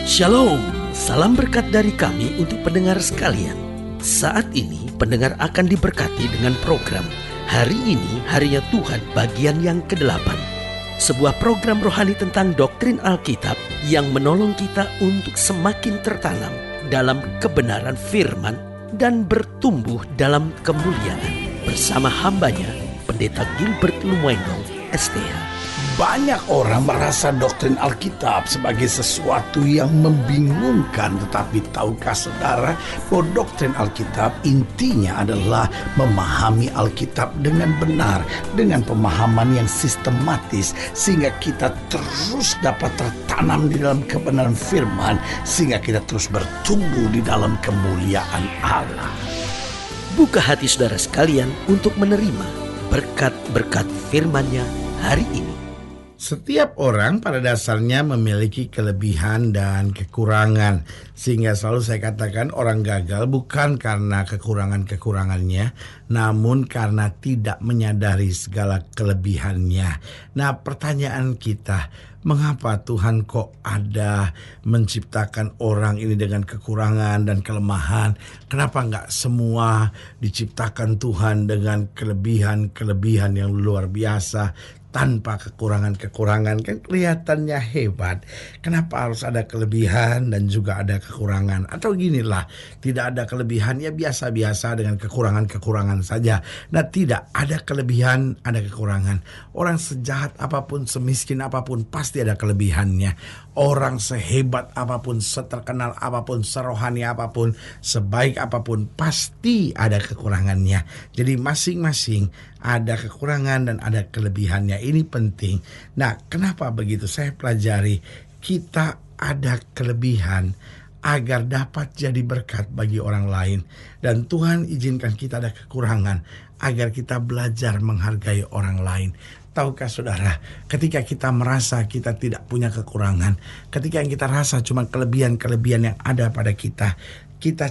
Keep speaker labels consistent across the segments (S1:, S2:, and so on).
S1: Shalom, salam berkat dari kami untuk pendengar sekalian. Saat ini pendengar akan diberkati dengan program Hari Ini Harinya Tuhan bagian yang ke-8. Sebuah program rohani tentang doktrin Alkitab yang menolong kita untuk semakin tertanam dalam kebenaran firman dan bertumbuh dalam kemuliaan. Bersama hambanya, Pendeta Gilbert Lumwendong, STH.
S2: Banyak orang merasa doktrin Alkitab sebagai sesuatu yang membingungkan. Tetapi tahukah saudara bahwa doktrin Alkitab intinya adalah memahami Alkitab dengan benar, dengan pemahaman yang sistematis, sehingga kita terus dapat tertanam di dalam kebenaran firman, sehingga kita terus bertumbuh di dalam kemuliaan Allah.
S1: Buka hati saudara sekalian untuk menerima berkat-berkat firman-Nya hari ini.
S2: Setiap orang pada dasarnya memiliki kelebihan dan kekurangan. Sehingga selalu saya katakan orang gagal bukan karena kekurangan-kekurangannya, namun karena tidak menyadari segala kelebihannya. Nah, pertanyaan kita, mengapa Tuhan kok ada menciptakan orang ini dengan kekurangan dan kelemahan? Kenapa enggak semua diciptakan Tuhan dengan kelebihan-kelebihan yang luar biasa? Tanpa kekurangan-kekurangan, kan kelihatannya hebat. Kenapa harus ada kelebihan dan juga ada kekurangan? Atau ginilah, tidak ada kelebihan, ya biasa-biasa dengan kekurangan-kekurangan saja. Nah, tidak, ada kelebihan, ada kekurangan. Orang sejahat apapun, semiskin apapun, pasti ada kelebihannya. Orang sehebat apapun, seterkenal apapun, serohani apapun, sebaik apapun, pasti ada kekurangannya. Jadi masing-masing ada kekurangan dan ada kelebihannya. Ini penting. Nah, kenapa begitu? Saya pelajari, kita ada kelebihan agar dapat jadi berkat bagi orang lain. Dan Tuhan izinkan kita ada kekurangan agar kita belajar menghargai orang lain. Tahukah saudara, ketika kita merasa kita tidak punya kekurangan, ketika yang kita rasa cuma kelebihan-kelebihan yang ada pada kita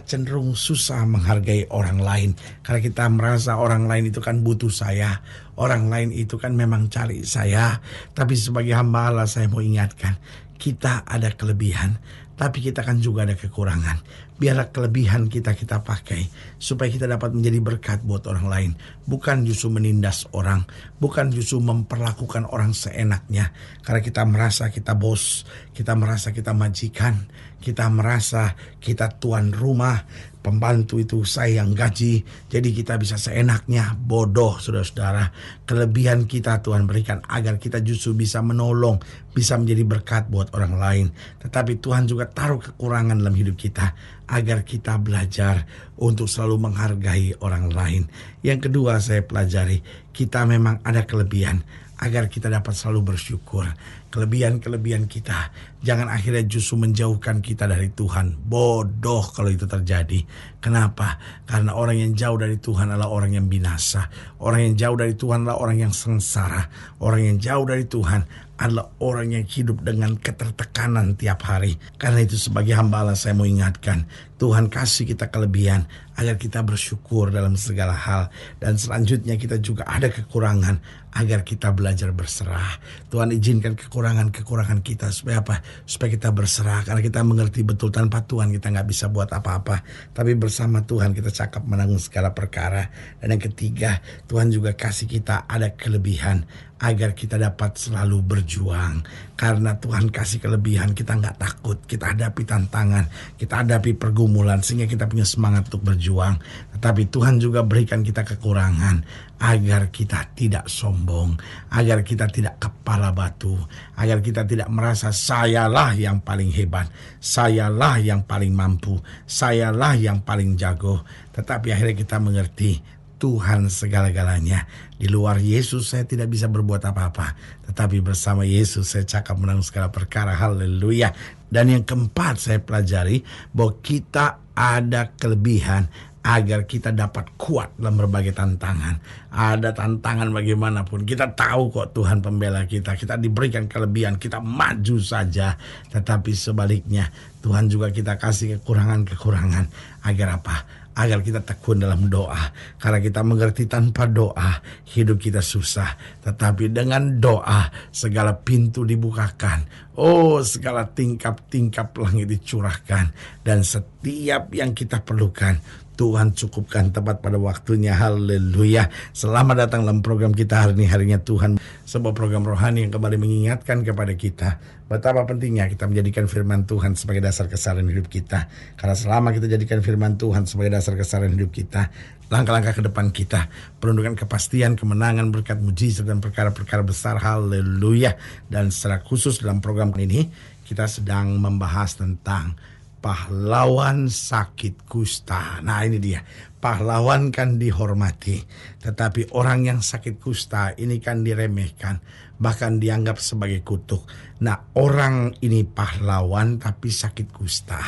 S2: cenderung susah menghargai orang lain. Karena kita merasa orang lain itu kan butuh saya, orang lain itu kan memang cari saya. Tapi sebagai hamba Allah saya mau ingatkan, kita ada kelebihan, tapi kita kan juga ada kekurangan. Biarlah kelebihan kita pakai supaya kita dapat menjadi berkat buat orang lain. Bukan justru menindas orang, bukan justru memperlakukan orang seenaknya. Karena kita merasa kita bos, kita merasa kita majikan, kita merasa kita tuan rumah, pembantu itu saya yang gaji, jadi kita bisa seenaknya. Bodoh, saudara-saudara. Kelebihan kita Tuhan berikan agar kita justru bisa menolong, bisa menjadi berkat buat orang lain. Tetapi Tuhan juga taruh kekurangan dalam hidup kita agar kita belajar untuk selalu menghargai orang lain. Yang kedua saya pelajari, kita memang ada kelebihan agar kita dapat selalu bersyukur. Kelebihan-kelebihan kita jangan akhirnya justru menjauhkan kita dari Tuhan. Bodoh kalau itu terjadi. Kenapa? Karena orang yang jauh dari Tuhan adalah orang yang binasa. Orang yang jauh dari Tuhan adalah orang yang sengsara. Orang yang jauh dari Tuhan adalah orang yang hidup dengan ketertekanan tiap hari. Karena itu sebagai hamba Allah saya mau ingatkan, Tuhan kasih kita kelebihan agar kita bersyukur dalam segala hal. Dan selanjutnya kita juga ada kekurangan agar kita belajar berserah. Tuhan izinkan kekurangan-kekurangan kita supaya apa? Supaya kita berserah. Karena kita mengerti betul tanpa Tuhan kita gak bisa buat apa-apa. Tapi bersama Tuhan kita cakap menanggung segala perkara. Dan yang ketiga, Tuhan juga kasih kita ada kelebihan agar kita dapat selalu berjuang. Karena Tuhan kasih kelebihan, kita gak takut. Kita hadapi tantangan, kita hadapi pergumulan, sehingga kita punya semangat untuk berjuang. Tetapi Tuhan juga berikan kita kekurangan agar kita tidak sombong, agar kita tidak kepala batu, agar kita tidak merasa sayalah yang paling hebat, sayalah yang paling mampu, sayalah yang paling jago. Tetapi akhirnya kita mengerti Tuhan segala-galanya. Di luar Yesus saya tidak bisa berbuat apa-apa, tetapi bersama Yesus saya cakap menang segala perkara. Haleluya. Dan yang keempat saya pelajari bahwa kita ada kelebihan agar kita dapat kuat dalam berbagai tantangan. Ada tantangan bagaimanapun, kita tahu kok Tuhan pembela kita. Kita diberikan kelebihan, kita maju saja. Tetapi sebaliknya, Tuhan juga kita kasih kekurangan-kekurangan. Agar apa? agar kita tekun dalam doa. Karena kita mengerti tanpa doa hidup kita susah. Tetapi dengan doa segala pintu dibukakan. Oh, segala tingkap-tingkap langit dicurahkan. Dan setiap yang kita perlukan Tuhan cukupkan tepat pada waktunya. Haleluya. Selamat datang dalam program kita hari ini, Harinya Tuhan. Sebuah program rohani yang kembali mengingatkan kepada kita betapa pentingnya kita menjadikan firman Tuhan sebagai dasar keseharian hidup kita. Karena selama kita jadikan firman Tuhan sebagai dasar keseharian hidup kita, langkah-langkah ke depan kita penuh dengan kepastian, kemenangan, berkat, mujizat, dan perkara-perkara besar. Haleluya. Dan secara khusus dalam program ini kita sedang membahas tentang pahlawan sakit kusta. Nah, ini dia. Pahlawan kan dihormati, tetapi orang yang sakit kusta ini kan diremehkan, bahkan dianggap sebagai kutuk. Nah, orang ini pahlawan tapi sakit kusta.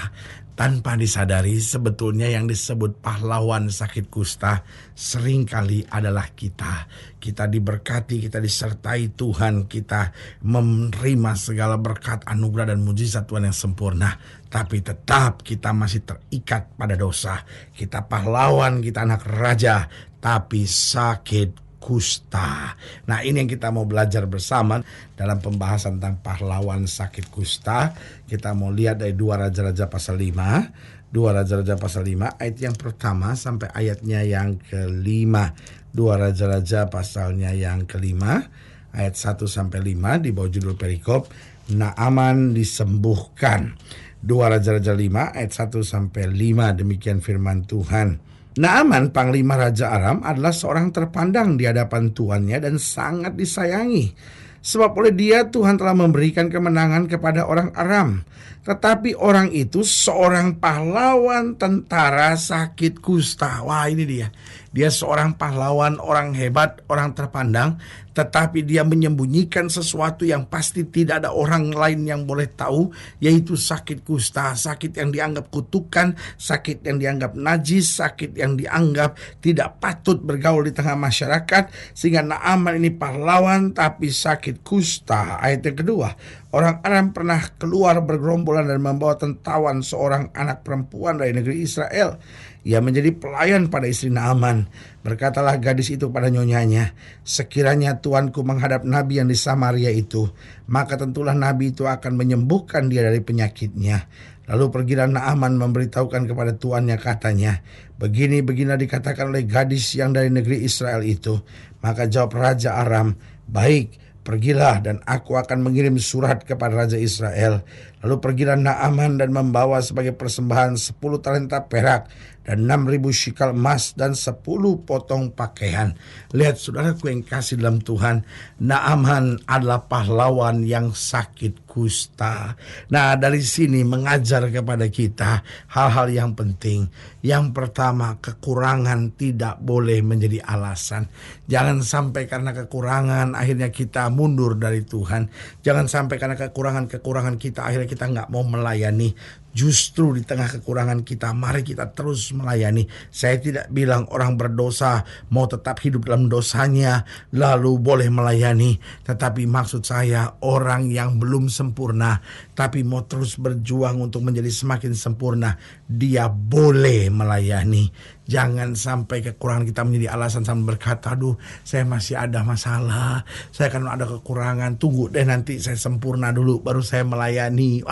S2: Tanpa disadari sebetulnya yang disebut pahlawan sakit kusta seringkali adalah kita. Kita diberkati, kita disertai Tuhan, kita menerima segala berkat, anugerah, dan mujizat Tuhan yang sempurna. Tapi tetap kita masih terikat pada dosa. Kita pahlawan, kita anak raja, tapi sakit kusta. Nah, ini yang kita mau belajar bersama dalam pembahasan tentang pahlawan sakit kusta. Kita mau lihat dari 2 Raja-Raja pasal 5. 2 Raja-Raja pasal 5 ayat yang pertama sampai ayatnya yang kelima. 2 Raja-Raja pasalnya yang kelima ayat 1 sampai 5 di bawah judul perikop Naaman disembuhkan. 2 Raja-Raja 5 ayat 1 sampai 5, demikian firman Tuhan. Naaman, panglima Raja Aram, adalah seorang terpandang di hadapan tuannya dan sangat disayangi. Sebab oleh dia Tuhan telah memberikan kemenangan kepada orang Aram. Tetapi orang itu seorang pahlawan tentara sakit kusta. Wah, ini dia. Dia seorang pahlawan, orang hebat, orang terpandang. Tetapi dia menyembunyikan sesuatu yang pasti tidak ada orang lain yang boleh tahu, yaitu sakit kusta. Sakit yang dianggap kutukan, sakit yang dianggap najis, sakit yang dianggap tidak patut bergaul di tengah masyarakat. Sehingga Naaman ini pahlawan tapi sakit kusta. Ayat yang kedua, orang Aram pernah keluar bergerombolan dan membawa tentawan seorang anak perempuan dari negeri Israel. Ia menjadi pelayan pada istri Naaman. Berkatalah gadis itu pada nyonyanya, sekiranya tuanku menghadap nabi yang di Samaria itu, maka tentulah nabi itu akan menyembuhkan dia dari penyakitnya. Lalu pergilah Naaman memberitahukan kepada tuannya, katanya, begini-beginilah dikatakan oleh gadis yang dari negeri Israel itu. Maka jawab Raja Aram, baik, pergilah dan aku akan mengirim surat kepada Raja Israel. Lalu pergilah Naaman dan membawa sebagai persembahan 10 talenta perak dan 6.000 shikal emas dan 10 potong pakaian. Lihat saudaraku yang kasih dalam Tuhan, Naaman adalah pahlawan yang sakit kusta. Nah, dari sini mengajar kepada kita hal-hal yang penting. Yang pertama, kekurangan tidak boleh menjadi alasan. Jangan sampai karena kekurangan akhirnya kita mundur dari Tuhan. Jangan sampai karena kekurangan kita akhirnya kita nggak mau melayani. Justru di tengah kekurangan kita, mari kita terus melayani. Saya tidak bilang orang berdosa mau tetap hidup dalam dosanya lalu boleh melayani. Tetapi maksud saya orang yang belum sempurna tapi mau terus berjuang untuk menjadi semakin sempurna, dia boleh melayani. Jangan sampai kekurangan kita menjadi alasan sampai berkata, aduh saya masih ada masalah, saya kan ada kekurangan, tunggu deh nanti saya sempurna dulu baru saya melayani.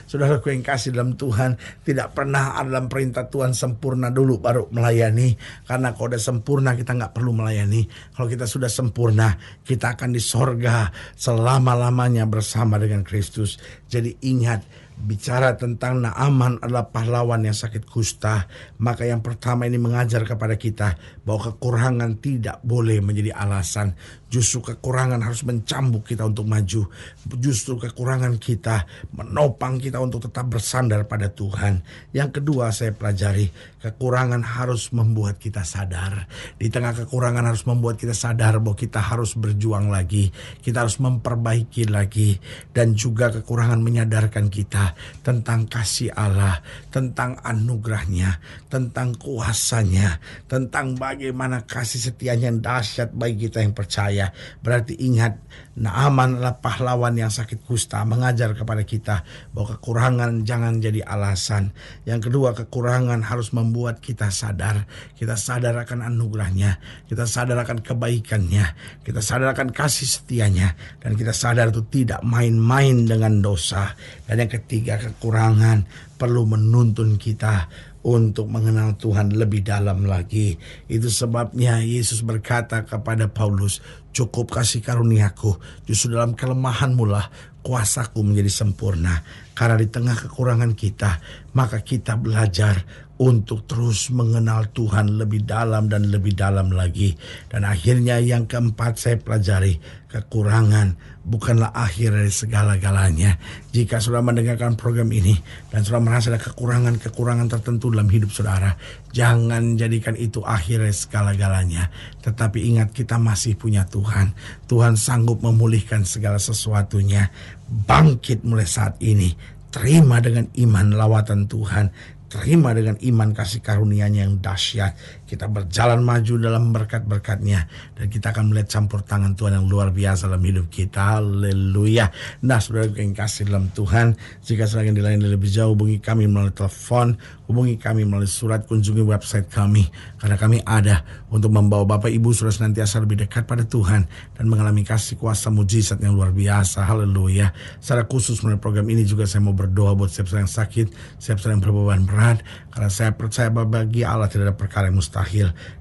S2: Saudaraku yang kasih dalam Tuhan, tidak pernah ada dalam perintah Tuhan sempurna dulu baru melayani. Karena kalau udah sempurna kita gak perlu melayani. Kalau kita sudah sempurna, kita akan di sorga selama-lamanya bersama dengan Kristus. Jadi ingat, bicara tentang Naaman adalah pahlawan yang sakit kusta, maka yang pertama ini mengajar kepada kita bahwa kekurangan tidak boleh menjadi alasan. Justru kekurangan harus mencambuk kita untuk maju. Justru kekurangan kita menopang kita untuk tetap bersandar pada Tuhan. Yang kedua saya pelajari, kekurangan harus membuat kita sadar. Di tengah kekurangan harus membuat kita sadar bahwa kita harus berjuang lagi. Kita harus memperbaiki lagi. Dan juga kekurangan menyadarkan kita Allah, tentang kasih Allah, tentang anugerahnya, tentang kuasanya, tentang bagaimana kasih setianya yang dahsyat bagi kita yang percaya. Berarti ingat, Naaman adalah pahlawan yang sakit kusta, mengajar kepada kita bahwa kekurangan jangan jadi alasan. Yang kedua, kekurangan harus membuat kita sadar. Kita sadar akan anugerahnya, kita sadar akan kebaikannya, kita sadar akan kasih setianya, dan kita sadar itu tidak main-main dengan dosa. Dan yang ketiga, kekurangan perlu menuntun kita untuk mengenal Tuhan lebih dalam lagi. Itu sebabnya Yesus berkata kepada Paulus, cukup kasih karuniaku, justru dalam kelemahanmu lah kuasaku menjadi sempurna. Karena di tengah kekurangan kita, maka kita belajar untuk terus mengenal Tuhan lebih dalam dan lebih dalam lagi. Dan akhirnya yang keempat saya pelajari, kekurangan bukanlah akhir dari segala-galanya. Jika saudara mendengarkan program ini dan saudara merasa ada kekurangan-kekurangan tertentu dalam hidup saudara, jangan jadikan itu akhir dari segala-galanya. Tetapi ingat, kita masih punya Tuhan. Tuhan sanggup memulihkan segala sesuatunya. Bangkit mulai saat ini. Terima dengan iman lawatan Tuhan. Terima dengan iman kasih karunia-Nya yang dahsyat. Kita berjalan maju dalam berkat-berkat-Nya, dan kita akan melihat campur tangan Tuhan yang luar biasa dalam hidup kita. Haleluya. Nah, saudara yang kasih dalam Tuhan, jika saudara yang dilayani lebih jauh, hubungi kami melalui telepon, hubungi kami melalui surat, kunjungi website kami, karena kami ada untuk membawa Bapak Ibu saudara senantiasa lebih dekat pada Tuhan dan mengalami kasih kuasa mujizat yang luar biasa. Haleluya. Secara khusus melalui program ini juga saya mau berdoa buat siapa yang sakit, siapa yang berbeban berat, karena saya percaya bahwa bagi Allah tidak ada perkara yang mustahil.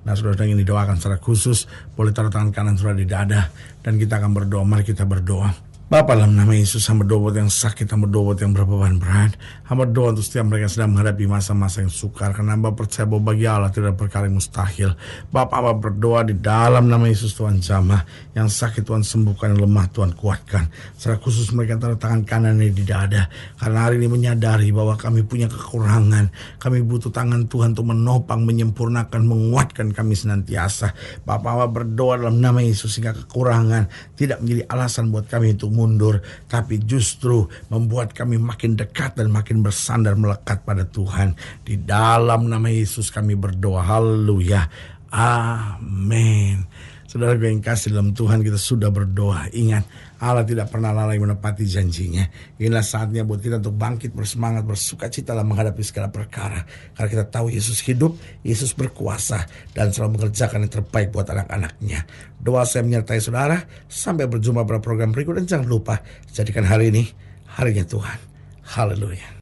S2: Nah, saudara yang didoakan secara khusus, boleh taruh tangan kanan saudara di dada, dan kita akan berdoa. Mari kita berdoa. Bapa, dalam nama Yesus, hamba doa buat yang sakit, hamba doa buat yang berbeban berat, hamba doa untuk setiap mereka yang sedang menghadapi masa-masa yang sukar, karena hamba percaya bahwa bagi Allah tidak ada perkara yang mustahil. Bapa, hamba berdoa di dalam nama Yesus, Tuhan jamah, yang sakit Tuhan sembuhkan, yang lemah Tuhan kuatkan. Secara khusus mereka taruh tangan kanan di dada, karena hari ini menyadari bahwa kami punya kekurangan, kami butuh tangan Tuhan untuk menopang, menyempurnakan, menguatkan kami senantiasa. Bapa, hamba berdoa dalam nama Yesus, sehingga kekurangan tidak menjadi alasan buat kami untuk mundur, tapi justru membuat kami makin dekat dan makin bersandar melekat pada Tuhan. Di dalam nama Yesus kami berdoa. Haleluya. Amin. Saudara yang kasih dalam Tuhan, kita sudah berdoa. Ingat, Allah tidak pernah lalai menepati janjinya. Inilah saatnya buat kita untuk bangkit, bersemangat, bersuka cita dalam menghadapi segala perkara. Karena kita tahu Yesus hidup, Yesus berkuasa, dan selalu mengerjakan yang terbaik buat anak-anaknya. Doa saya menyertai saudara. Sampai berjumpa pada program berikut. Dan jangan lupa, jadikan hari ini harinya Tuhan. Haleluya.